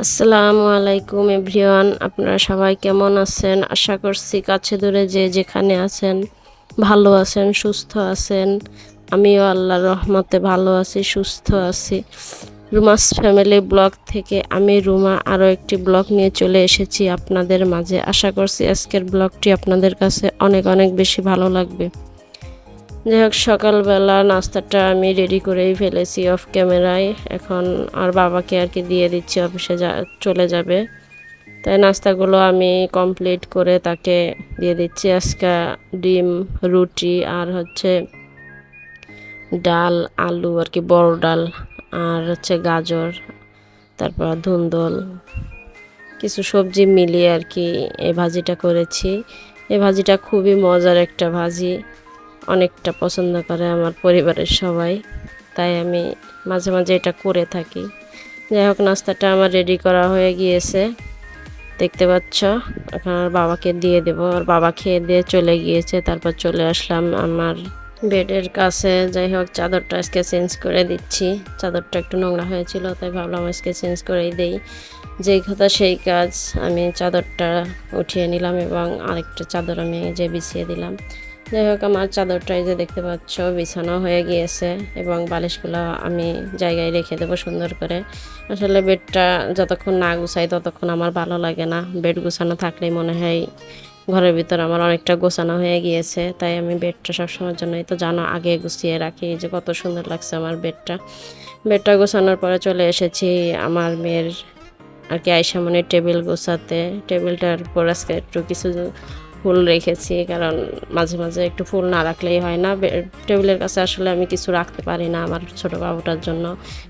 আসসালামু আলাইকুম এভরিওয়ান, আপনারা সবাই কেমন আছেন? আশা করছি কাছে দূরে যে যেখানে আছেন ভালো আছেন, সুস্থ আছেন। আমিও আল্লাহর রহমতে ভালো আছি, সুস্থ আছি। রুমাস ফ্যামিলি ব্লগ থেকে আমি রুমা আরও একটি ব্লগ নিয়ে চলে এসেছি আপনাদের মাঝে। আশা করছি আজকের ব্লগটি আপনাদের কাছে অনেক অনেক বেশি ভালো লাগবে। যাই হোক, সকালবেলা নাস্তাটা আমি রেডি করেই ফেলেছি অফ ক্যামেরায়। এখন আর বাবাকে আর কি দিয়ে দিচ্ছি, অফিসে চলে যাবে। তাই নাস্তাগুলো আমি কমপ্লিট করে তাকে দিয়ে দিচ্ছি। আজকে ডিম, রুটি আর হচ্ছে ডাল, আলু আর কি, বড় ডাল, আর হচ্ছে গাজর, তারপর ধুন্দল, কিছু সবজি মিলিয়ে আর কি এই ভাজিটা করেছি। এই ভাজিটা খুবই মজার একটা ভাজি, অনেকটা পছন্দ করে আমার পরিবারের সবাই, তাই আমি মাঝে মাঝে এটা করে থাকি। যাই হোক, নাস্তাটা আমার রেডি করা হয়ে গিয়েছে, দেখতে পাচ্ছ। এখন আর বাবাকে দিয়ে দেবো, আর বাবা খেয়ে দিয়ে চলে গিয়েছে। তারপর চলে আসলাম আমার বেডের কাছে। যাই হোক, চাদরটা আজকে চেঞ্জ করে দিচ্ছি। চাদরটা একটু নোংরা হয়েছিল, তাই ভাবলাম আজকে চেঞ্জ করেই দেই। যেই কথা সেই কাজ, আমি চাদরটা উঠিয়ে নিলাম এবং আরেকটা চাদর আমি যে বিছিয়ে দিলাম। যাই হোক, আমার চাদরটাই যে দেখতে পাচ্ছ বিছানো হয়ে গিয়েছে এবং বালিশগুলো আমি জায়গায় রেখে দেবো সুন্দর করে। আসলে বেডটা যতক্ষণ না গুছাই ততক্ষণ আমার ভালো লাগে না। বেড গুছানো থাকলেই মনে হয় ঘরের ভিতর আমার অনেকটা গোছানো হয়ে গিয়েছে, তাই আমি বেডটা সবসময়ের জন্যই তো জানো আগে গুছিয়ে রাখি। যে কত সুন্দর লাগছে আমার বেডটা গোছানোর পরে চলে এসেছি আমার মেয়ের আর কি আইসামনির টেবিল গোছাতে। টেবিলটার উপর আজকে একটু কিছু ফুল রেখেছি, কারণ মাঝে মাঝে একটু ফুল না রাখলেই হয় না। টেবিলের কাছে আসলে আমি কিছু রাখতে পারি না আমার ছোটো বাবুটার জন্য।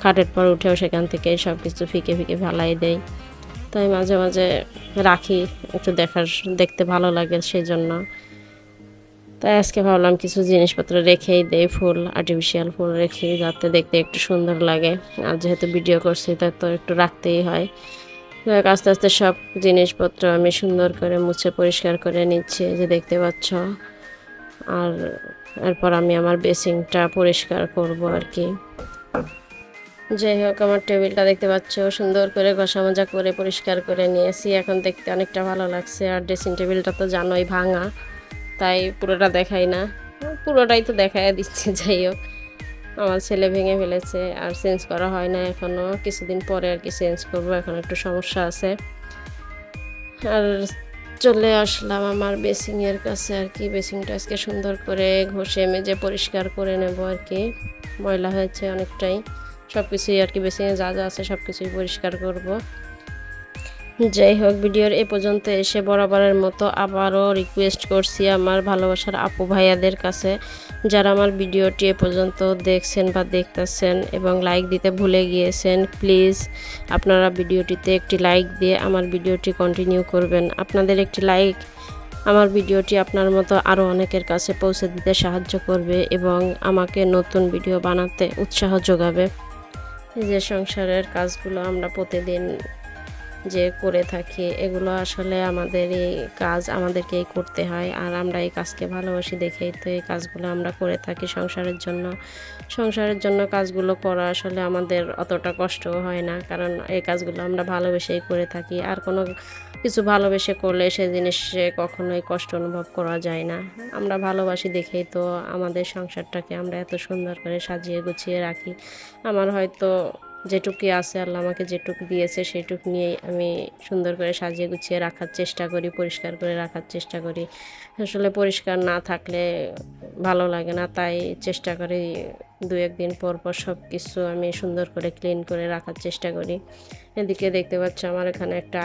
খাটের পর উঠেও সেখান থেকে সব কিছু ফিকে ফিকে ফেলাই দেয়, তাই মাঝে মাঝে রাখি, একটু দেখতে ভালো লাগে সেই জন্য। তাই আজকে ভাবলাম কিছু জিনিসপত্র রেখেই দেই, ফুল, আর্টিফিশিয়াল ফুল রেখে, যাতে দেখতে একটু সুন্দর লাগে। আর যেহেতু ভিডিও করছি তাই তো একটু রাখতেই হয়। আস্তে আস্তে সব জিনিসপত্র আমি সুন্দর করে মুছে পরিষ্কার করে নিচ্ছি, যে দেখতে পাচ্ছ। আর এরপর আমি আমার বেসিংটা পরিষ্কার করব আর কি। যাই হোক, আমার টেবিলটা দেখতে পাচ্ছ সুন্দর করে ঘষা মাজা করে পরিষ্কার করে নিয়েছি, এখন দেখতে অনেকটা ভালো লাগছে। আর ড্রেসিং টেবিলটা তো জানোই ভাঙা, তাই পুরোটা দেখাই না, পুরোটাই তো দেখাই দিচ্ছে। যাই হোক, আমার ছেলে ভেঙে ফেলেছে, আর চেঞ্জ করা হয় না এখনও, কিছুদিন পরে আর কি চেঞ্জ করব, এখন একটু সমস্যা আছে। আর চলে আসলাম আমার বেসিংয়ের কাছে আর কি। বেসিংটা আজকে সুন্দর করে ঘষে মেজে পরিষ্কার করে নেব আর কি, ময়লা হয়েছে অনেকটাই। সব কিছুই আর কি বেসিংয়ে যা যা আছে সব কিছুই পরিষ্কার করব। যাই হোক, ভিডিওর এ পর্যন্ত এসে বরাবরের মতো আবারও রিকোয়েস্ট করছি আমার ভালোবাসার আপু ভাইয়াদের কাছে, যারা আমার ভিডিওটি এ পর্যন্ত দেখছেন বা দেখতেছেন এবং লাইক দিতে ভুলে গিয়েছেন, প্লিজ আপনারা ভিডিওটিতে একটি লাইক দিয়ে আমার ভিডিওটি কন্টিনিউ করবেন। আপনাদের একটি লাইক আমার ভিডিওটি আপনার মতো আরও অনেকের কাছে পৌঁছে দিতে সাহায্য করবে এবং আমাকে নতুন ভিডিও বানাতে উৎসাহ যোগাবে। এই যে সংসারের কাজগুলো আমরা প্রতিদিন যে করে থাকি, এগুলো আসলে আমাদের এই কাজ আমাদেরকেই করতে হয়, আর আমরা এই কাজকে ভালোবাসি দেখেই তো এই কাজগুলো আমরা করে থাকি সংসারের জন্য কাজগুলো করা আসলে আমাদের অতটা কষ্টও হয় না, কারণ এই কাজগুলো আমরা ভালোবেসেই করে থাকি। আর কোনো কিছু ভালোবেসে করলে সে জিনিসে কখনোই কষ্ট অনুভব করা যায় না। আমরা ভালোবাসি দেখেই তো আমাদের সংসারটাকে আমরা এত সুন্দর করে সাজিয়ে গুছিয়ে রাখি। আমার হয়তো যেটুকুই আছে, আল্লাহ আমাকে যেটুকু দিয়েছে সেইটুকু নিয়েই আমি সুন্দর করে সাজিয়ে গুছিয়ে রাখার চেষ্টা করি, পরিষ্কার করে রাখার চেষ্টা করি। আসলে পরিষ্কার না থাকলে ভালো লাগে না, তাই চেষ্টা করি দু একদিন পর পর সব কিছু আমি সুন্দর করে ক্লিন করে রাখার চেষ্টা করি। এদিকে দেখতে পাচ্ছ আমার এখানে একটা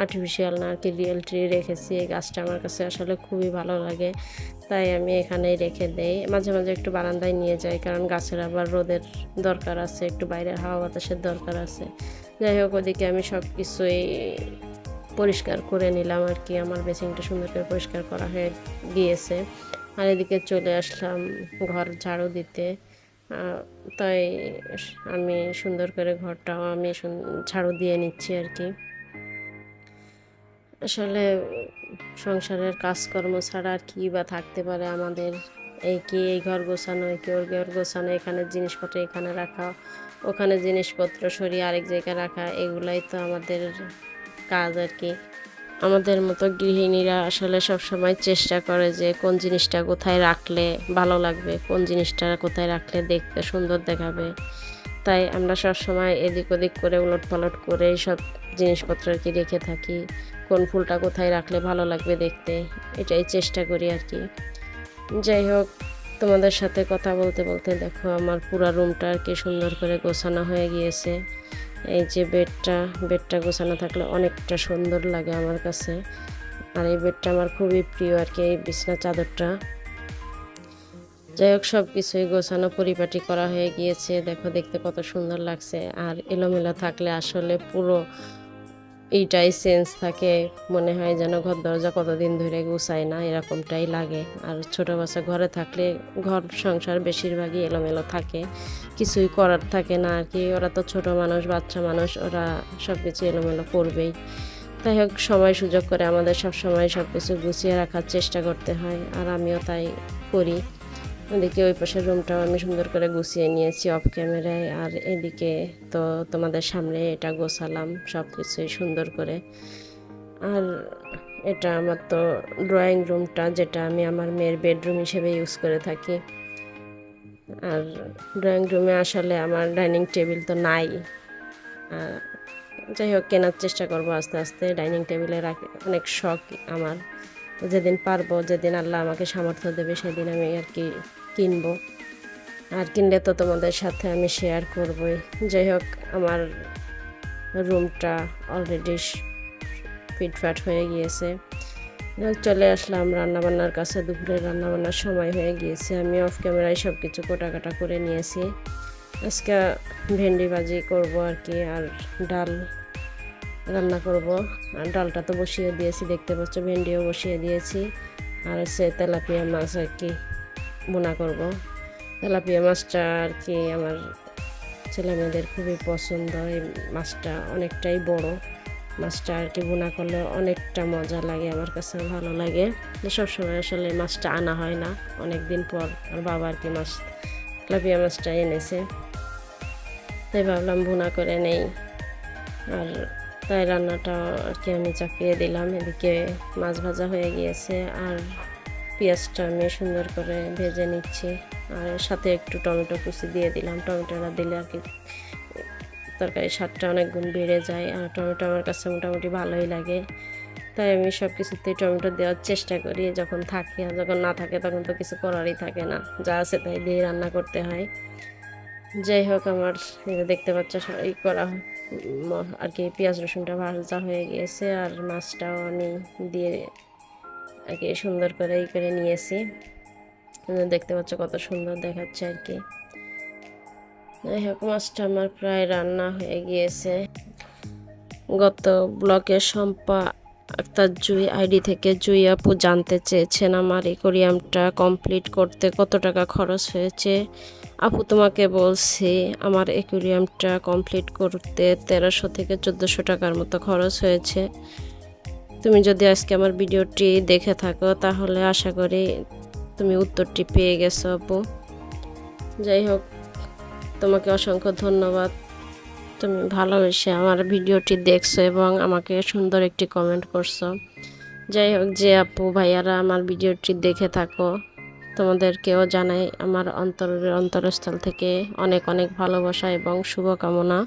আর্টিফিশিয়াল না আর কি রিয়েল ট্রি রেখেছি। এই গাছটা আমার কাছে আসলে খুবই ভালো লাগে, তাই আমি এখানেই রেখে দেই। মাঝে মাঝে একটু বারান্দায় নিয়ে যাই, কারণ গাছের আবার রোদের দরকার আছে, একটু বাইরের হাওয়া বাতাসের দরকার আছে। যাই হোক, ওদিকে আমি সব কিছুই পরিষ্কার করে নিলাম আর কি। আমার বেসিংটা সুন্দর করে পরিষ্কার করা হয়ে গিয়েছে, আর এদিকে চলে আসলাম ঘর ঝাড়ু দিতে। তাই আমি সুন্দর করে ঘরটাও আমি ঝাড়ু দিয়ে নিচ্ছি আর কি। আসলে সংসারের কাজকর্ম ছাড়া আর কী বা থাকতে পারে আমাদের। এই কি এই ঘর গোছানো, এই কি ওর ঘর গোছানো, এখানের জিনিসপত্র এখানে রাখা, ওখানে জিনিসপত্র সরিয়ে আরেক জায়গায় রাখা, এগুলাই তো আমাদের কাজ আর কি। আমাদের মতো গৃহিণীরা আসলে সবসময় চেষ্টা করে যে কোন জিনিসটা কোথায় রাখলে ভালো লাগবে, কোন জিনিসটা কোথায় রাখলে দেখতে সুন্দর দেখাবে। তাই আমরা সবসময় এদিক ওদিক করে উলট পালট করে সব জিনিসপত্র আর কি রেখে থাকি, কোন ফুলটা কোথায় রাখলে ভালো লাগবে দেখতে, এটাই চেষ্টা করি আর কি। যাই হোক, তোমাদের সাথে কথা বলতে বলতে দেখো আমার পুরো রুমটা আর কি সুন্দর করে গোছানো হয়ে গিয়েছে। এই যে বেডটা গোছানো থাকলে অনেকটা সুন্দর লাগে আমার কাছে। আর এই বেডটা আমার খুবই প্রিয় আর কি, এই বিছনা চাদরটা। যাই হোক, সব কিছুই গোছানো পরিপাটি করা হয়ে গিয়েছে। দেখো দেখতে কত সুন্দর লাগছে। আর এলোমেলো থাকলে আসলে পুরো এইটাই সেন্স থাকে, মনে হয় যেন ঘর দরজা কতদিন ধরে গুছায় না, এরকমটাই লাগে। আর ছোটো বাচ্চা ঘরে থাকলে ঘর সংসার বেশিরভাগই এলোমেলো থাকে, কিছুই করার থাকে না আর কি। ওরা তো ছোট মানুষ, বাচ্চা মানুষ, ওরা সব কিছু এলোমেলো করবেই। তাই হোক, সময় সুযোগ করে আমাদের সব সময় সব কিছু গুছিয়ে রাখার চেষ্টা করতে হয়, আর আমিও তাই করি। এদিকে ওই পাশের রুমটাও আমি সুন্দর করে গুছিয়ে নিয়েছি অফ ক্যামেরায়। আর এদিকে তো তোমাদের সামনে এটা গোছালাম সব কিছুই সুন্দর করে। আর এটা আমার তো ড্রয়িং রুমটা, যেটা আমি আমার মেয়ের বেডরুম হিসেবে ইউজ করে থাকি। আর ড্রয়িং রুমে আসলে আমার ডাইনিং টেবিল তো নাই। যাই হোক, কেনার চেষ্টা করব আস্তে আস্তে। ডাইনিং টেবিলে রাখি অনেক শখ আমার, যেদিন পারবো, যেদিন আল্লাহ আমাকে সামর্থ্য দেবে সেদিন আমি আর কি কিনবো। আর কিনলে তো তোমাদের সাথে আমি শেয়ার করবই। যাই হোক, আমার রুমটা অলরেডি ফিটফাট হয়ে গিয়েছে। চলে আসলাম রান্নাবান্নার কাছে। দুপুরে রান্নাবান্নার সময় হয়ে গিয়েছে। আমি অফ ক্যামেরায় সব কিছু কাটা করে নিয়েছি। আজকে ভেন্ডি ভাজি করব আর কি, আর ডাল রান্না করব। আর ডালটা তো বসিয়ে দিয়েছি, দেখতে পাচ্ছ, ভেন্ডিও বসিয়ে দিয়েছি। আর হচ্ছে তেলাপিয়া মাছ আর কি ভুনা করব। তেলাপিয়া মাছটা আর কি আমার ছেলেমেয়েদের খুবই পছন্দ। এই মাছটা অনেকটাই বড়, মাছটা আর কি ভুনা করলে অনেকটা মজা লাগে, আমার কাছে ভালো লাগে। সবসময় আসলে মাছটা আনা হয় না, অনেক দিন পর আর বাবা আর কি তেলাপিয়া মাছটা এনেছে, তাই ভাবলাম ভুনা করে নেই। আর তাই রান্নাটা আর কি আমি চাপিয়ে দিলাম। এদিকে মাছ ভাজা হয়ে গিয়েছে, আর পেঁয়াজটা আমি সুন্দর করে ভেজে নিচ্ছি। আর সাথে একটু টমেটো কুচি দিয়ে দিলাম। টমেটোটা দিলে আর কি তরকারির স্বাদটা অনেক গুণ বেড়ে যায়। আর টমেটো আমার কাছে মোটামুটি ভালোই লাগে, তাই আমি সব কিছুতেই টমেটো দেওয়ার চেষ্টা করি যখন থাকে। আর যখন না থাকে তখন তো কিছু করারই থাকে না, যা আছে তাই দিয়ে রান্না করতে হয়। যাই হোক, আমার দেখতে পাচ্ছ এই করা আর কি পেঁয়াজ রসুনটা ভাজা হয়ে গিয়েছে। আর মাছটাও আমি দিয়ে আর কি সুন্দর করে করে নিয়েছি। দেখতে পাচ্ছ কত সুন্দর দেখাচ্ছে আর কি। যাই হোক, মাছটা আমার প্রায় রান্না হয়ে গিয়েছে। গত ব্লগে শম্পা আক্তার জুই আইডি থেকে জুই আপু জানতে চেয়েছেন আমার অ্যাকোয়ারিয়ামটা কমপ্লিট করতে কত টাকা খরচ হয়েছে। আপু, তোমাকে বলছি, আমার অ্যাকোয়ারিয়ামটা কমপ্লিট করতে 1300 থেকে 1400 টাকার মতো খরচ হয়েছে। তুমি যদি আজকে আমার ভিডিওটি দেখে থাকো তাহলে আশা করি তুমি উত্তরটি পেয়ে গেছো আপু। যাই হোক, তোমাকে অসংখ্য ধন্যবাদ, তুমি ভালোবেসে আমার ভিডিওটি দেখছো এবং আমাকে সুন্দর একটি কমেন্ট করছো। যাই হোক, যে আপু ভাইয়ারা আমার ভিডিওটি দেখে থাকো তোমাদেরকেও জানাই আমার অন্তরস্থল থেকে অনেক অনেক ভালোবাসা এবং শুভকামনা।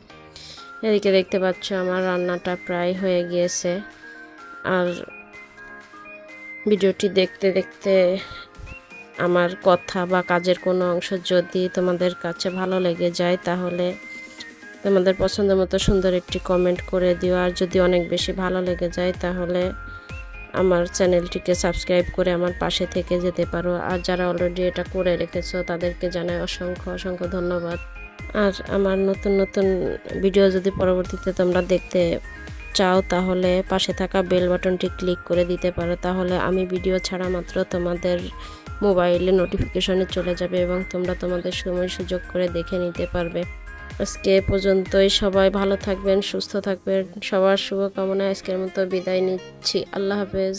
এদিকে দেখতে পাচ্ছ আমার রান্নাটা প্রায় হয়ে গিয়েছে। আর ভিডিওটি দেখতে দেখতে আমার কথা বা কাজের কোনো অংশ যদি তোমাদের কাছে ভালো লেগে যায় তাহলে তোমাদের পছন্দ মতো সুন্দর একটি কমেন্ট করে দিও। আর যদি অনেক বেশি ভালো লেগে যায় তাহলে আমার চ্যানেলটিকে সাবস্ক্রাইব করে আমার পাশে থেকে যেতে পারো। আর যারা অলরেডি এটা করে রেখেছো তাদেরকে জানাই অসংখ্য অসংখ্য ধন্যবাদ। আর আমার নতুন নতুন ভিডিও যদি পরবর্তীতে তোমরা দেখতে চাও তাহলে পাশে থাকা বেল বাটনটি ক্লিক করে দিতে পারো, তাহলে আমি ভিডিও ছাড়া মাত্র তোমাদের মোবাইলে নোটিফিকেশনে চলে যাবে এবং তোমরা তোমাদের সময় সুযোগ করে দেখে নিতে পারবে। আজকে পর্যন্তই। সবাই ভালো থাকবেন, সুস্থ থাকবেন, সবার শুভকামনায় আজকের মতো বিদায় নিচ্ছি। আল্লাহ হাফেজ।